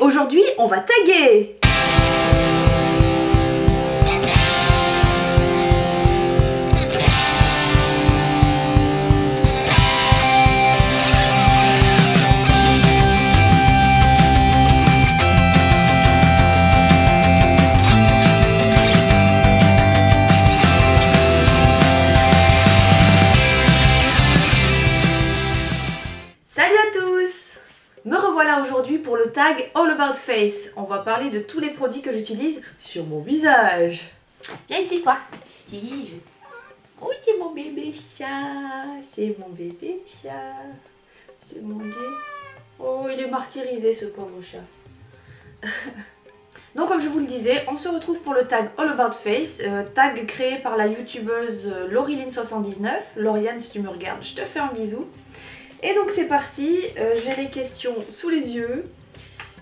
aujourd'hui on va taguer. Salut à tous! Me revoilà aujourd'hui pour le tag All About Face. On va parler de tous les produits que j'utilise sur mon visage. Viens ici toi. Oh, c'est mon bébé chat. C'est mon bébé chat. C'est mon Dieu. Oh, il est martyrisé ce pauvre chat. Donc comme je vous le disais, on se retrouve pour le tag All About Face, tag créé par la youtubeuse Laureline79. Lauriane, si tu me regardes, je te fais un bisou. Et donc c'est parti, j'ai les questions sous les yeux.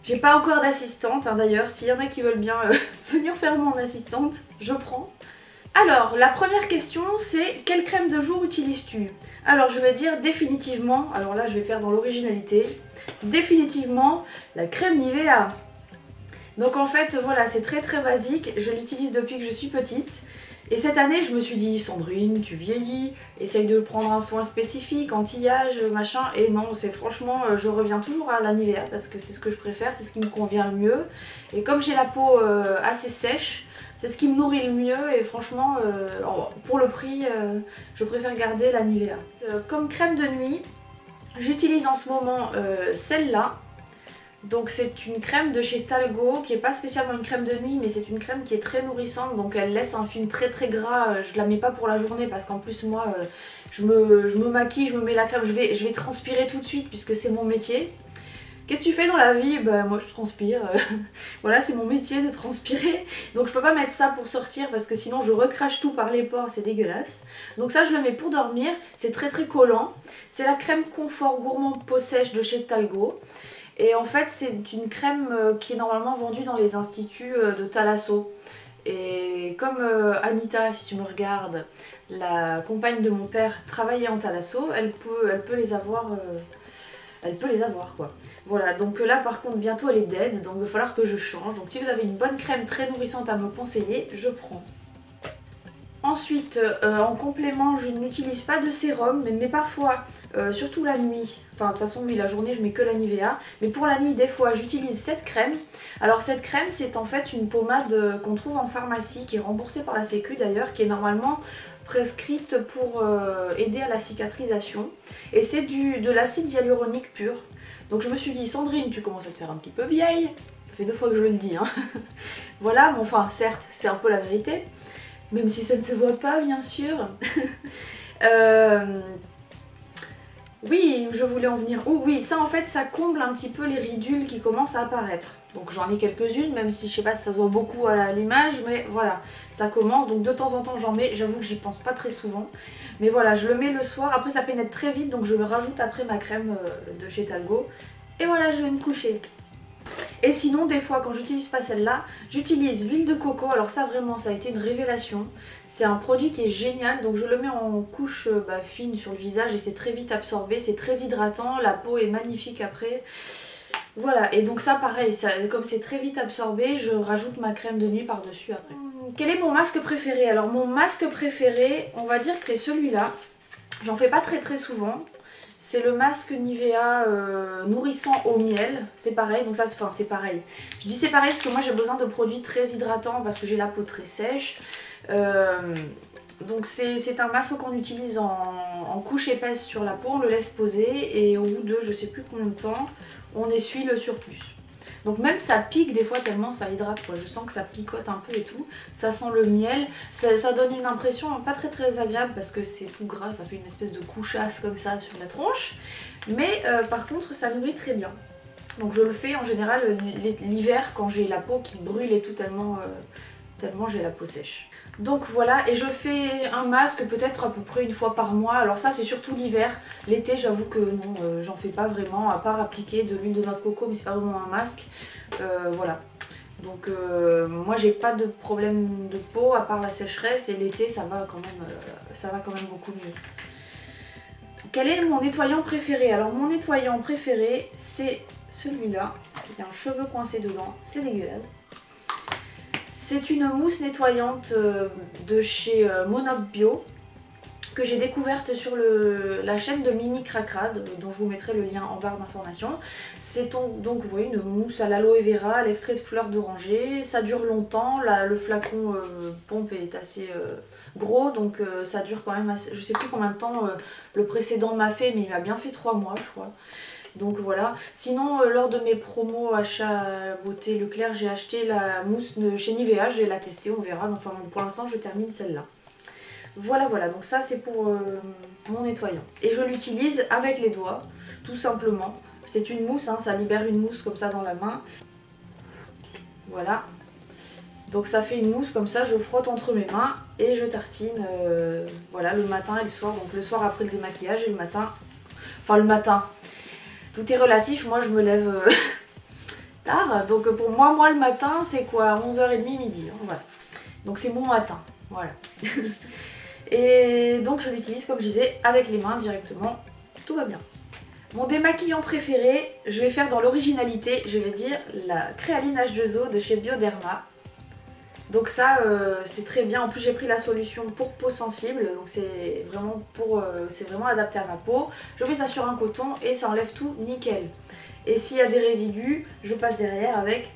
J'ai pas encore d'assistante, hein, d'ailleurs, s'il y en a qui veulent bien venir faire mon assistante, je prends. Alors, la première question c'est quelle crème de jour utilises-tu? Alors je vais dire définitivement, alors là je vais faire dans l'originalité, définitivement la crème Nivea. Donc en fait voilà, c'est très basique, je l'utilise depuis que je suis petite. Et cette année, je me suis dit, Sandrine, tu vieillis, essaye de prendre un soin spécifique, anti-âge, machin. Et non, c'est franchement, je reviens toujours à la Nivea parce que c'est ce que je préfère, c'est ce qui me convient le mieux. Et comme j'ai la peau assez sèche, c'est ce qui me nourrit le mieux. Et franchement, pour le prix, je préfère garder la Nivea. Comme crème de nuit, j'utilise en ce moment celle-là. Donc c'est une crème de chez Talgo qui n'est pas spécialement une crème de nuit, mais c'est une crème qui est très nourrissante, donc elle laisse un film très gras. Je la mets pas pour la journée parce qu'en plus moi je me maquille, je me mets la crème, je vais transpirer tout de suite puisque c'est mon métier. Qu'est-ce que tu fais dans la vie? Bah moi je transpire, voilà, c'est mon métier de transpirer, donc je peux pas mettre ça pour sortir parce que sinon je recrache tout par les pores, c'est dégueulasse. Donc ça je le mets pour dormir, c'est très collant. C'est la crème confort gourmand peau sèche de chez Talgo. Et en fait c'est une crème qui est normalement vendue dans les instituts de Thalasso. Et comme Anita, si tu me regardes, la compagne de mon père travaillait en Thalasso, elle peut les avoir, quoi. Voilà, donc là par contre bientôt elle est dead, donc il va falloir que je change. Donc si vous avez une bonne crème très nourrissante à me conseiller, je prends. Ensuite, en complément, je n'utilise pas de sérum, mais parfois, surtout la nuit, enfin de toute façon oui la journée je mets que la Nivea, mais pour la nuit des fois j'utilise cette crème. Alors cette crème c'est en fait une pommade qu'on trouve en pharmacie, qui est remboursée par la sécu d'ailleurs, qui est normalement prescrite pour aider à la cicatrisation. Et c'est de l'acide hyaluronique pur. Donc je me suis dit, Sandrine, tu commences à te faire un petit peu vieille, ça fait 2 fois que je le dis, hein. Voilà, mais enfin certes c'est un peu la vérité. Même si ça ne se voit pas, bien sûr. Oui, je voulais en venir. Oh oui, ça en fait, ça comble un petit peu les ridules qui commencent à apparaître. Donc j'en ai quelques-unes, même si je sais pas si ça se voit beaucoup à l'image, mais voilà, ça commence. Donc de temps en temps j'en mets, j'avoue que j'y pense pas très souvent. Mais voilà, je le mets le soir, après ça pénètre très vite, donc je le rajoute après ma crème de chez Talgo. Et voilà, je vais me coucher. Et sinon des fois quand j'utilise pas celle-là, j'utilise l'huile de coco. Alors ça vraiment ça a été une révélation. C'est un produit qui est génial, donc je le mets en couche fine sur le visage et c'est très vite absorbé, c'est très hydratant, la peau est magnifique après. Voilà, et donc ça pareil, comme c'est très vite absorbé, je rajoute ma crème de nuit par dessus après. Quel est mon masque préféré? Alors mon masque préféré, on va dire que c'est celui-là. J'en fais pas très souvent. C'est le masque Nivea nourrissant au miel, c'est pareil, donc ça c'est pareil. Je dis c'est pareil parce que moi j'ai besoin de produits très hydratants parce que j'ai la peau très sèche. Donc c'est un masque qu'on utilise en couche épaisse sur la peau, on le laisse poser et au bout de je sais plus combien de temps, on essuie le surplus. Donc même ça pique des fois tellement ça hydrate quoi, je sens que ça picote un peu et tout, ça sent le miel, ça donne une impression pas très agréable parce que c'est tout gras, ça fait une espèce de couchasse comme ça sur la tronche, mais par contre ça nourrit très bien. Donc je le fais en général l'hiver quand j'ai la peau qui brûle et tout tellement j'ai la peau sèche. Donc voilà, et je fais un masque peut-être à peu près une fois par mois. Alors ça c'est surtout l'hiver, l'été j'avoue que non, j'en fais pas vraiment, à part appliquer de l'huile de noix de coco, mais c'est pas vraiment un masque. Voilà, donc moi j'ai pas de problème de peau à part la sécheresse, et l'été ça va quand même beaucoup mieux. Quel est mon nettoyant préféré? Alors mon nettoyant préféré c'est celui-là. Il y a un cheveu coincé dedans, c'est dégueulasse. C'est une mousse nettoyante de chez Monop Bio que j'ai découverte sur la chaîne de Mimi Cracrade, dont je vous mettrai le lien en barre d'informations. C'est donc vous voyez, une mousse à l'aloe vera, à l'extrait de fleurs d'oranger. Ça dure longtemps, le flacon pompe est assez gros, donc ça dure quand même assez, je sais plus combien de temps le précédent m'a fait, mais il m'a bien fait 3 mois je crois. Donc voilà. Sinon, lors de mes promos achat beauté Leclerc, j'ai acheté la mousse de chez Nivea. Je vais la tester, on verra. Enfin, pour l'instant, je termine celle-là. Voilà, voilà. Donc ça, c'est pour mon nettoyant. Et je l'utilise avec les doigts, tout simplement. C'est une mousse, hein, ça libère une mousse comme ça dans la main. Voilà. Donc ça fait une mousse comme ça, je frotte entre mes mains et je tartine voilà, le matin et le soir. Donc le soir après le démaquillage et le matin... Enfin, le matin... Tout est relatif, moi je me lève tard, donc pour moi le matin c'est quoi, 11h30 midi, hein, voilà. Donc c'est mon matin, voilà. Et donc je l'utilise comme je disais avec les mains directement, tout va bien. Mon démaquillant préféré, je vais faire dans l'originalité, je vais dire la Créaline H2O de chez Bioderma. Donc ça c'est très bien, en plus j'ai pris la solution pour peau sensible, donc c'est vraiment adapté à ma peau. Je mets ça sur un coton et ça enlève tout nickel. Et s'il y a des résidus, je passe derrière avec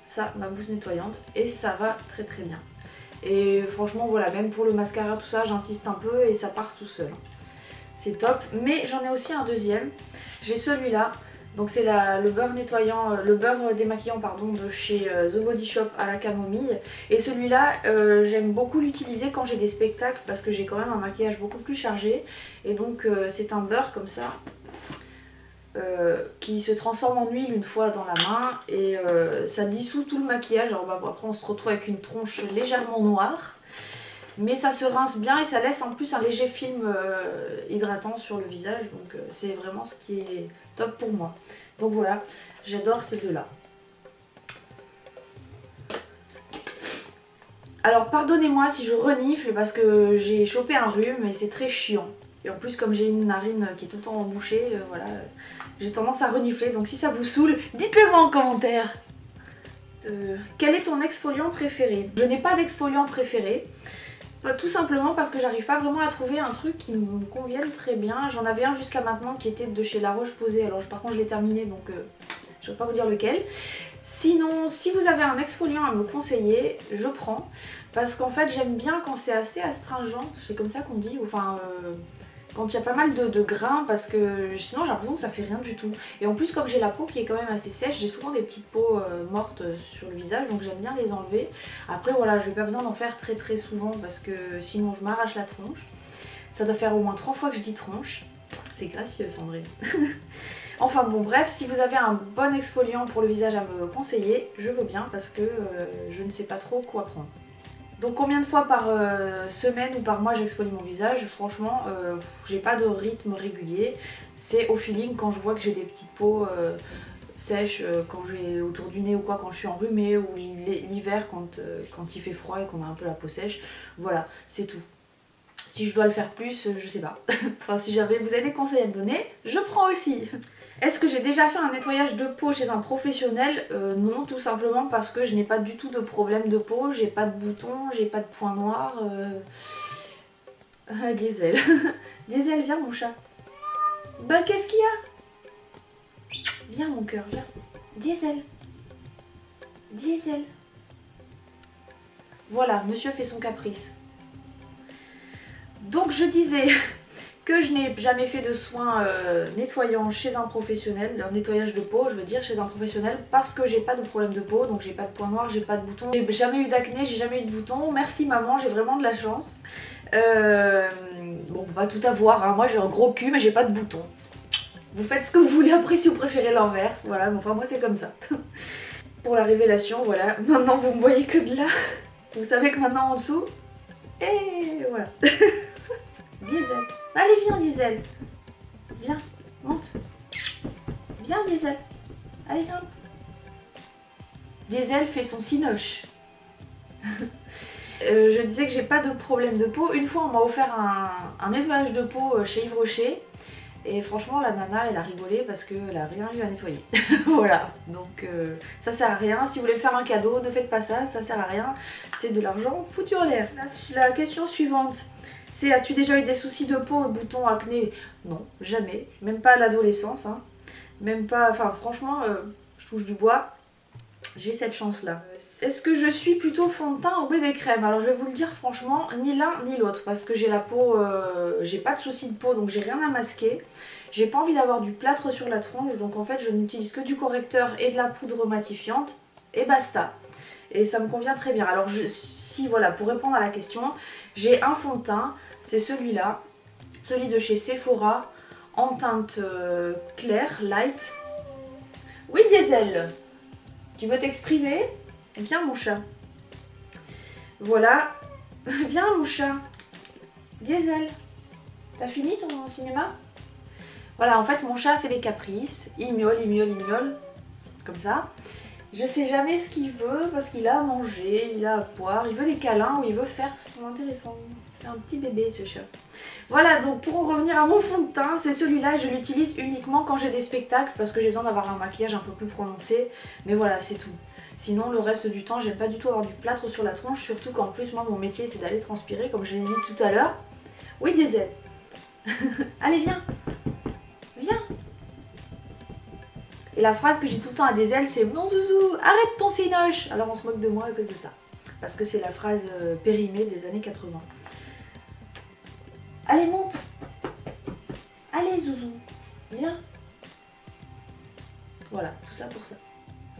ça, ma mousse nettoyante, et ça va très très bien. Et franchement voilà, même pour le mascara tout ça, j'insiste un peu et ça part tout seul. C'est top, mais j'en ai aussi un deuxième, j'ai celui-là. Donc c'est le beurre nettoyant, le beurre démaquillant pardon, de chez The Body Shop à la camomille. Et celui-là, j'aime beaucoup l'utiliser quand j'ai des spectacles parce que j'ai quand même un maquillage beaucoup plus chargé. Et donc c'est un beurre comme ça qui se transforme en huile une fois dans la main et ça dissout tout le maquillage. Alors bah, après on se retrouve avec une tronche légèrement noire. Mais ça se rince bien et ça laisse en plus un léger film hydratant sur le visage. Donc c'est vraiment ce qui est top pour moi. Donc voilà, j'adore ces deux-là. Alors pardonnez-moi si je renifle parce que j'ai chopé un rhume et c'est très chiant. Et en plus comme j'ai une narine qui est tout le temps embouchée, voilà, j'ai tendance à renifler. Donc si ça vous saoule, dites-le moi en commentaire. Quel est ton exfoliant préféré? Je n'ai pas d'exfoliant préféré. Tout simplement parce que j'arrive pas vraiment à trouver un truc qui me convienne très bien. J'en avais un jusqu'à maintenant qui était de chez La Roche-Posay. Alors par contre je l'ai terminé donc je ne vais pas vous dire lequel. Sinon si vous avez un exfoliant à me conseiller, je prends. Parce qu'en fait j'aime bien quand c'est assez astringent, c'est comme ça qu'on dit. Enfin quand il y a pas mal de grains parce que sinon j'ai l'impression que ça fait rien du tout. Et en plus comme j'ai la peau qui est quand même assez sèche, j'ai souvent des petites peaux mortes sur le visage donc j'aime bien les enlever. Après voilà, je n'ai pas besoin d'en faire très très souvent parce que sinon je m'arrache la tronche. Ça doit faire au moins 3 fois que je dis tronche. C'est gracieux Sandrine. Enfin bon bref, si vous avez un bon exfoliant pour le visage à me conseiller, je veux bien parce que je ne sais pas trop quoi prendre. Donc combien de fois par semaine ou par mois j'exfolie mon visage? Franchement, j'ai pas de rythme régulier. C'est au feeling quand je vois que j'ai des petites peaux sèches, quand j'ai autour du nez ou quoi, quand je suis enrhumée, ou l'hiver quand il fait froid et qu'on a un peu la peau sèche. Voilà, c'est tout. Si je dois le faire plus, je sais pas. Enfin, si vous avez des conseils à me donner, je prends aussi. Est-ce que j'ai déjà fait un nettoyage de peau chez un professionnel? Non, tout simplement parce que je n'ai pas du tout de problème de peau, j'ai pas de boutons, j'ai pas de points noirs. Diesel. Diesel, viens mon chat. Bah qu'est-ce qu'il y a? Viens mon cœur, viens. Diesel. Diesel. Voilà, monsieur fait son caprice. Donc je disais que je n'ai jamais fait de soins nettoyants chez un professionnel, un nettoyage de peau je veux dire chez un professionnel parce que j'ai pas de problème de peau, donc j'ai pas de points noirs, j'ai pas de boutons, j'ai jamais eu d'acné, j'ai jamais eu de boutons, merci maman, j'ai vraiment de la chance. Bon, on peut pas tout avoir, hein. Moi j'ai un gros cul mais j'ai pas de boutons. Vous faites ce que vous voulez après si vous préférez l'inverse, voilà, mais enfin moi c'est comme ça. Pour la révélation, voilà, maintenant vous me voyez que de là, vous savez que maintenant en dessous, et voilà. Diesel. Allez viens Diesel. Viens, monte. Viens Diesel. Allez viens. Diesel fait son cinoche. Je disais que j'ai pas de problème de peau. Une fois on m'a offert un nettoyage de peau chez Yves Rocher. Et franchement la nana elle a rigolé parce qu'elle a rien eu à nettoyer. Voilà, donc ça sert à rien. Si vous voulez me faire un cadeau, ne faites pas ça, ça sert à rien. C'est de l'argent foutu en l'air. La question suivante, c'est as-tu déjà eu des soucis de peau, boutons, acné? Non, jamais. Même pas à l'adolescence. Hein. Même pas, enfin franchement, je touche du bois. J'ai cette chance là. Est-ce que je suis plutôt fond de teint ou bébé crème? Alors je vais vous le dire franchement, ni l'un ni l'autre. Parce que j'ai la peau, j'ai pas de soucis de peau donc j'ai rien à masquer. J'ai pas envie d'avoir du plâtre sur la tronche. Donc en fait je n'utilise que du correcteur et de la poudre matifiante. Et basta. Et ça me convient très bien. Alors si voilà, pour répondre à la question, j'ai un fond de teint. C'est celui-là. Celui de chez Sephora. En teinte claire, light. Oui Diesel. Tu veux t'exprimer? Viens mon chat. Voilà. Viens mon chat. Diesel. T'as fini ton cinéma? Voilà, en fait mon chat fait des caprices. Il miaule, il miaule, il miaule. Comme ça. Je sais jamais ce qu'il veut parce qu'il a à manger, il a à boire. Il veut des câlins ou il veut faire son intéressant. C'est un petit bébé ce chat. Voilà, donc pour en revenir à mon fond de teint, c'est celui-là et je l'utilise uniquement quand j'ai des spectacles parce que j'ai besoin d'avoir un maquillage un peu plus prononcé. Mais voilà, c'est tout. Sinon, le reste du temps, j'aime pas du tout avoir du plâtre sur la tronche, surtout qu'en plus, moi, mon métier, c'est d'aller transpirer, comme je l'ai dit tout à l'heure. Oui, Diesel. Allez, viens. Viens. Et la phrase que j'ai tout le temps à Diesel, c'est « Mon zouzou, arrête ton cinoche !» Alors on se moque de moi à cause de ça. Parce que c'est la phrase périmée des années 80. Allez, monte. Allez, zouzou. Viens. Voilà, tout ça pour ça.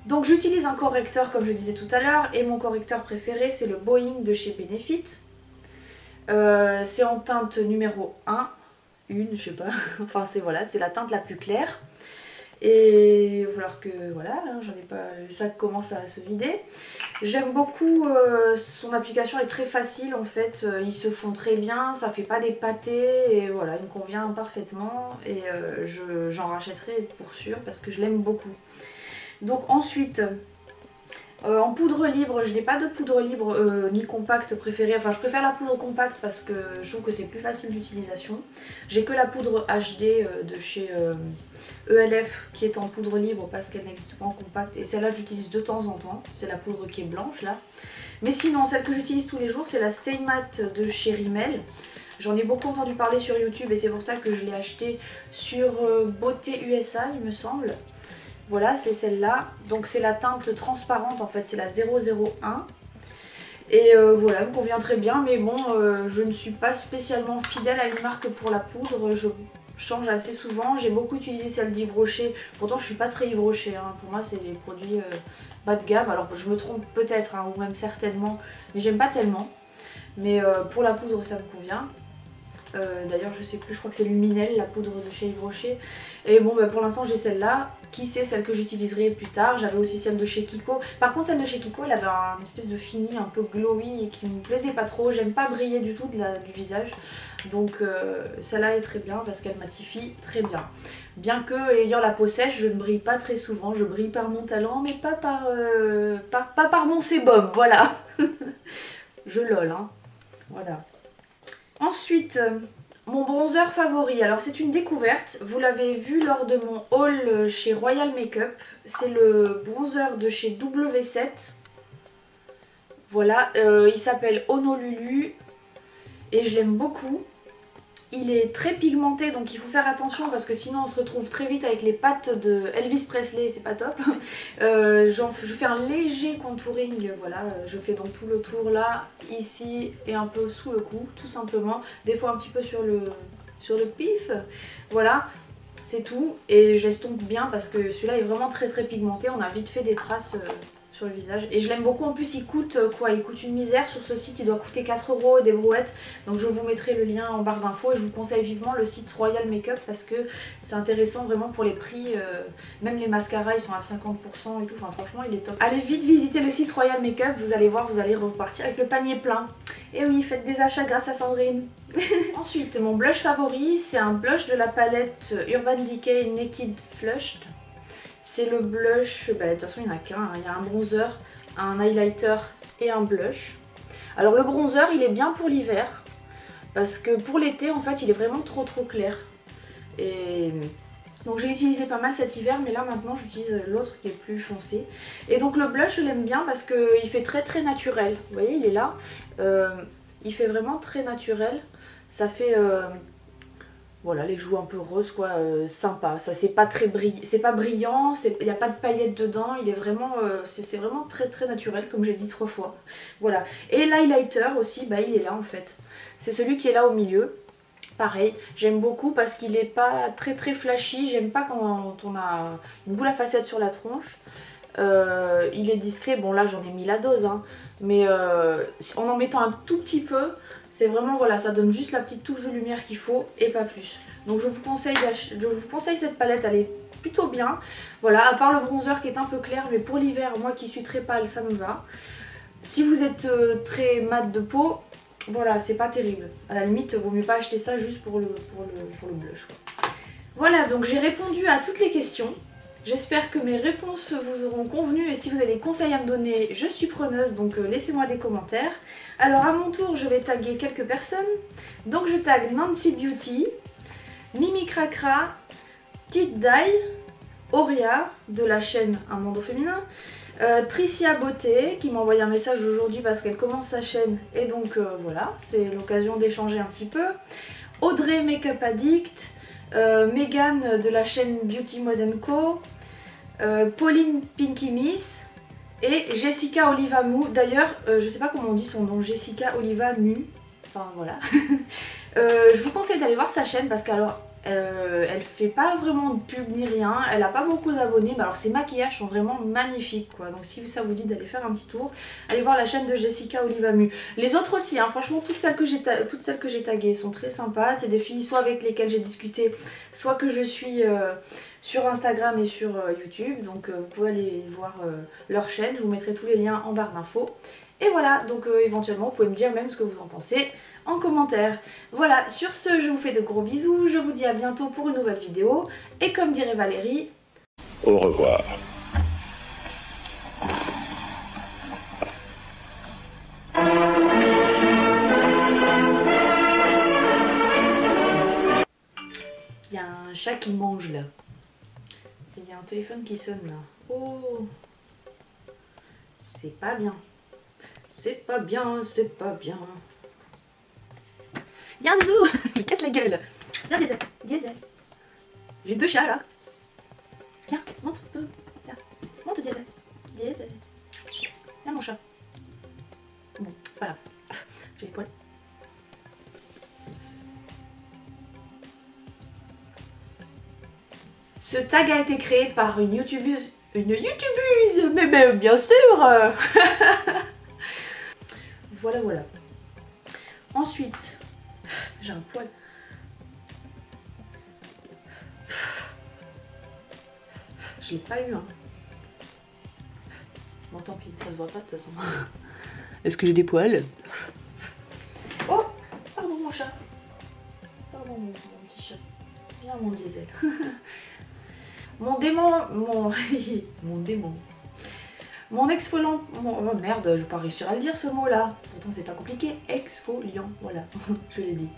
Donc j'utilise un correcteur comme je disais tout à l'heure. Et mon correcteur préféré, c'est le Boeing de chez Benefit. C'est en teinte numéro 1. Je sais pas. Enfin, c'est la teinte la plus claire. Et il va falloir que, voilà, j'en ai pas, le sac commence à se vider. J'aime beaucoup, son application est très facile en fait, ils se font très bien, ça fait pas des pâtés et voilà, il me convient parfaitement et j'en rachèterai pour sûr parce que je l'aime beaucoup. Donc ensuite, en poudre libre, je n'ai pas de poudre libre ni compacte préférée. Enfin, je préfère la poudre compacte parce que je trouve que c'est plus facile d'utilisation. J'ai que la poudre HD de chez ELF qui est en poudre libre parce qu'elle n'existe pas en compacte. Et celle-là, j'utilise de temps en temps. C'est la poudre qui est blanche là. Mais sinon, celle que j'utilise tous les jours, c'est la Stay Matte de chez Rimmel. J'en ai beaucoup entendu parler sur YouTube et c'est pour ça que je l'ai acheté sur Beauté USA, il me semble. Voilà, c'est celle-là. Donc c'est la teinte transparente en fait, c'est la 001. Et voilà, elle me convient très bien. Mais bon, je ne suis pas spécialement fidèle à une marque pour la poudre. Je change assez souvent. J'ai beaucoup utilisé celle d'Yves Rocher. Pourtant, je suis pas très Yves Rocher. Hein. Pour moi, c'est des produits bas de gamme. Alors je me trompe peut-être, hein, ou même certainement. Mais j'aime pas tellement. Mais pour la poudre, ça me convient. D'ailleurs, je sais plus, je crois que c'est Luminel, la poudre de chez Yves Rocher. Et bon, bah, pour l'instant, j'ai celle-là. Qui sait celle que j'utiliserai plus tard. J'avais aussi celle de chez Kiko. Par contre, celle de chez Kiko, elle avait un espèce de fini un peu glowy et qui me plaisait pas trop. J'aime pas briller du tout du visage. Donc celle-là est très bien parce qu'elle matifie très bien. Bien que, ayant la peau sèche, je ne brille pas très souvent. Je brille par mon talent, mais pas par mon sébum. Voilà. Je lol, hein. Voilà. Ensuite, mon bronzer favori. Alors c'est une découverte. Vous l'avez vu lors de mon haul chez Royal Makeup. C'est le bronzer de chez W7. Voilà, il s'appelle Honolulu. Et je l'aime beaucoup. Il est très pigmenté, donc il faut faire attention parce que sinon on se retrouve très vite avec les pattes de Elvis Presley, c'est pas top. Je fais un léger contouring, voilà, je fais donc tout le tour là, ici et un peu sous le cou, tout simplement. Des fois un petit peu sur le pif, voilà, c'est tout. Et j'estompe bien parce que celui-là est vraiment très pigmenté, on a vite fait des traces sur le visage. Et je l'aime beaucoup, en plus il coûte quoi? Il coûte une misère sur ce site, il doit coûter 4 € des brouettes. Donc je vous mettrai le lien en barre d'infos et je vous conseille vivement le site Royal Makeup parce que c'est intéressant vraiment pour les prix. Même les mascaras ils sont à 50% et tout, enfin franchement il est top. Allez vite visiter le site Royal Makeup, vous allez voir, vous allez repartir avec le panier plein. Et oui, faites des achats grâce à Sandrine. Ensuite, mon blush favori, c'est un blush de la palette Urban Decay Naked Flushed. C'est le blush, bah, de toute façon il n'y en a qu'un, hein. Il y a un bronzer, un highlighter et un blush. Alors le bronzer il est bien pour l'hiver, parce que pour l'été en fait il est vraiment trop clair. Et donc j'ai utilisé pas mal cet hiver, mais là maintenant j'utilise l'autre qui est plus foncé. Et donc le blush je l'aime bien parce qu'il fait très naturel. Vous voyez, il est là. Il fait vraiment très naturel. Ça fait voilà, les joues un peu roses quoi, sympa. Ça c'est pas très brillant, il n'y a pas de paillettes dedans, il est vraiment c'est vraiment très naturel comme j'ai dit 3 fois. Voilà. Et l'highlighter aussi, bah il est là en fait. C'est celui qui est là au milieu. Pareil, j'aime beaucoup parce qu'il est pas très flashy. J'aime pas quand on a une boule à facettes sur la tronche. Il est discret, bon là j'en ai mis la dose, hein, mais en mettant un tout petit peu, c'est vraiment, voilà, ça donne juste la petite touche de lumière qu'il faut et pas plus. Donc je vous conseille cette palette, elle est plutôt bien. Voilà, à part le bronzer qui est un peu clair, mais pour l'hiver, moi qui suis très pâle, ça me va. Si vous êtes très mat de peau, voilà, c'est pas terrible. À la limite, vaut mieux pas acheter ça juste pour le blush, quoi. Voilà, donc j'ai répondu à toutes les questions. J'espère que mes réponses vous auront convenu et si vous avez des conseils à me donner, je suis preneuse, donc laissez-moi des commentaires. Alors à mon tour, je vais taguer quelques personnes. Donc je tag Nancy Beauty, Mimi Cracra, Tite Dye, Auria de la chaîne Un Monde au Féminin, Tricia Beauté qui m'a envoyé un message aujourd'hui parce qu'elle commence sa chaîne et donc voilà, c'est l'occasion d'échanger un petit peu. Audrey Makeup Addict, Megan de la chaîne Beauty Mode & Co, Pauline Pinky Miss et Jessica Oliva Mu. D'ailleurs, je sais pas comment on dit son nom, Jessica Oliva Mu. Enfin voilà. Je vous conseille d'aller voir sa chaîne parce qu'alors elle fait pas vraiment de pub ni rien, elle a pas beaucoup d'abonnés, mais alors ses maquillages sont vraiment magnifiques quoi. Donc si ça vous dit d'aller faire un petit tour, allez voir la chaîne de Jessica Oliva Mu. Les autres aussi, hein, franchement toutes celles que j'ai taguées sont très sympas. C'est des filles soit avec lesquelles j'ai discuté, soit que je suis sur Instagram et sur YouTube. Donc vous pouvez aller voir leur chaîne, je vous mettrai tous les liens en barre d'infos. Et voilà, donc éventuellement vous pouvez me dire même ce que vous en pensez en commentaire. Voilà, sur ce je vous fais de gros bisous, je vous dis à bientôt pour une nouvelle vidéo. Et comme dirait Valérie, au revoir. il y a un chat qui mange là. Il y a un téléphone qui sonne là. Oh, c'est pas bien. C'est pas bien, c'est pas bien. Viens Doudou, je me casse la gueule. Viens Diesel, Diesel. J'ai 2 chats là. Viens, monte Doudou. Viens, monte Diesel. Diesel. Viens mon chat. Bon, c'est pas grave. J'ai les poils. Ce tag a été créé par une youtubeuse. Mais bien sûr. Voilà. Ensuite, j'ai un poil. Je l'ai pas eu, hein. Bon, tant pis, ça se voit pas de toute façon. Est-ce que j'ai des poils? Oh, pardon mon chat. Pardon mon petit chat. Viens mon Diesel. Mon démon, mon démon. Mon exfoliant, oh merde, je vais pas réussir à le dire ce mot là. Pourtant c'est pas compliqué, exfoliant, voilà, je l'ai dit.